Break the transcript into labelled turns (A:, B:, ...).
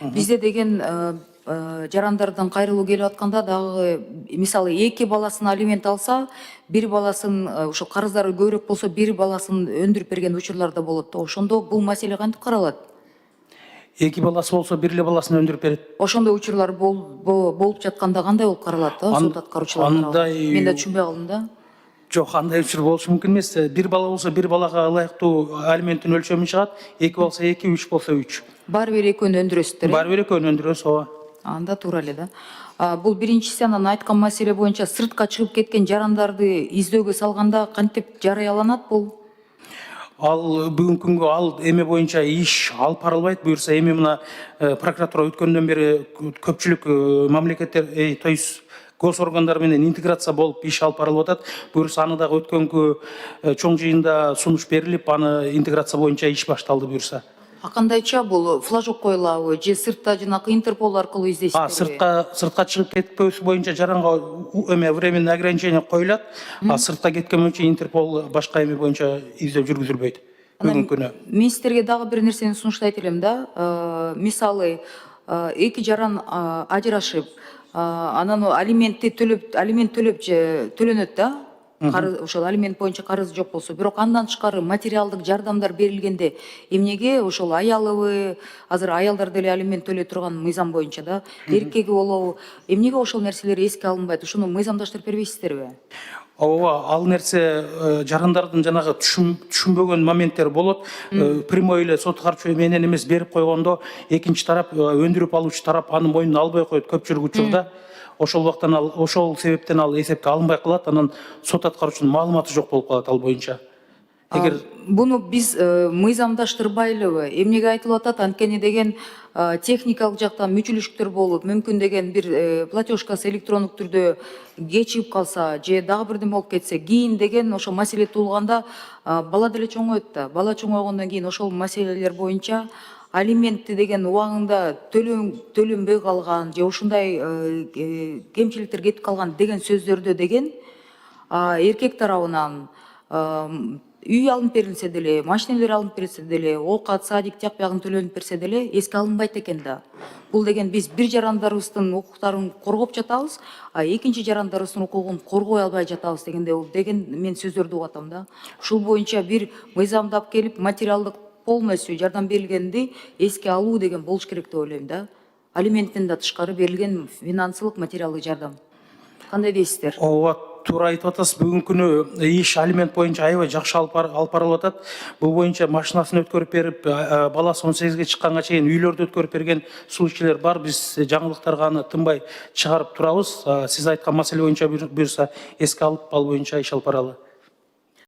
A: Бизде деген жарандардан кайрылуу келип атканда дагы мисалы 2 баласын алимент алса, бир баласын ошо карыздары көбүрөөк болсо, бир баласын өндүрүп берген учурлар да болот да. Ошондо бул маселе кантип каралат?
B: 2 баласы болсо, бир эле баласын өндүрүп берет.
A: Ошондой учурлар болуп жатканда кандай болуп каралат да сот аткаруучулар тарабынан? Мен да түшүнбөй калдым да.
B: Жок, андай учур болушу мүмкүн эмес. Бир бала болсо, бир балага ылайыктуу алименттин өлчөмү чыгат. 2 болсо 2, 3 болсо 3.
A: Баары бир экөөнү өндүрөсүздөр.
B: Баары бир экөөнү өндүрөбүз, ооба.
A: Анда туура эле да. Бул биринчиси, анан айткан маселе боюнча сыртка чыгып кеткен жарандарды издөөгө салганда кантип жарыяланат бул?
B: Ал бүгүнкү күнгө ал эме боюнча иш алып барылбайт. Буюрса эми мына прокуратура өткөндөн бери көпчүлүк мамлекеттер, то есть гос органдар менен интеграция болуп иш алып барылып атат. Буюрса аны дагы өткөнкү чоң жыйында сунуш берилип, аны интеграция боюнча иш башталды буюрса.
A: Кандайча бул флажок коюлабы же сыртта жанакы Интерпол аркылуу издейсиздерби?
B: Сыртка чыгып кетпөөсү боюнча жаранга эме временный ограничение коюлат. Сыртка кеткен боюнча Интерпол башка эме боюнча издөө жүргүзүлбөйт бүгүнкү күнү.
A: Мен сиздерге дагы бир нерсени сунуштайт элем да. Мисалы, 2 жаран ажырашып, анан алимент төлөп төлөнөт да. Ошол алимент боюнча карыз жок болсо, бирок андан тышкары материалдык жардамдар берилгенде эмнеге ошол аялыбы, азыр аялдар деле алимент төлөй турган мыйзам боюнча да, эркеги болобу, эмнеге ошол нерселер эске алынбайт? Ошону мыйзамдаштырып бербейсиздерби?
B: Ооба, ал нерсе жарандардын жанагы түшүнбөгөн моменттер болот. Прямой эле сот карчы менен эмес берип койгондо, экинчи тарап, өндүрүп алуучу тарап аны мойнуна албай коет көпчүлүк учурда. Ошол себептен ал эсепке алынбай калат, анан сот аткаруучунун маалыматы жок болуп калат ал боюнча.
A: Буну биз мыйзамдаштырбайлыбы? Эмнеге айтылып атат? Анткени деген техникалык жактан мүчүлүштүктөр болуп, мүмкүн деген бир платежкасы электрондук түрдө кечигип калса, же дагы бирдеме болуп кетсе, кийин деген ошо маселе туулганда бала деле чоңоет да. Бала чоңойгондон кийин ошол маселелер боюнча алиментти деген убагында төлөнбөй калган же ушундай кемчиликтер кетип калган деген сөздөрдө деген эркек тарабынан үй алынып берилсе деле, машинелер алынып берилсе деле, оокат, садик, тияк биягын төлөнүп берсе деле эске алынбайт экен да. Бул деген биз бир жарандарыбыздын укуктарын коргоп жатабыз, экинчи жарандарыбыздын укугун коргой албай жатабыз деген мен сөздөрдү угуп атам да. Ушул боюнча бир мыйзамдап келип, материалдык полностью жардам берилгенди эске алуу деген болуш керек деп ойлойм да. Алименттен да тышкары берилген финансылык, материалдык жардам. Кандай дейсиздер?
B: Ооба, туура айтып атасыз. Бүгүнкү күнү иш алимент боюнча аябай жакшы алып барылып атат. Бул боюнча машинасын өткөрүп берип, баласы 18-ге чыкканга чейин үйлөрдү өткөрүп берген случайлар бар. Биз жаңылыктарга аны тынбай чыгарып турабыз. Сиз айткан маселе боюнча буюрса эске алып, ал боюнча иш алып баралы.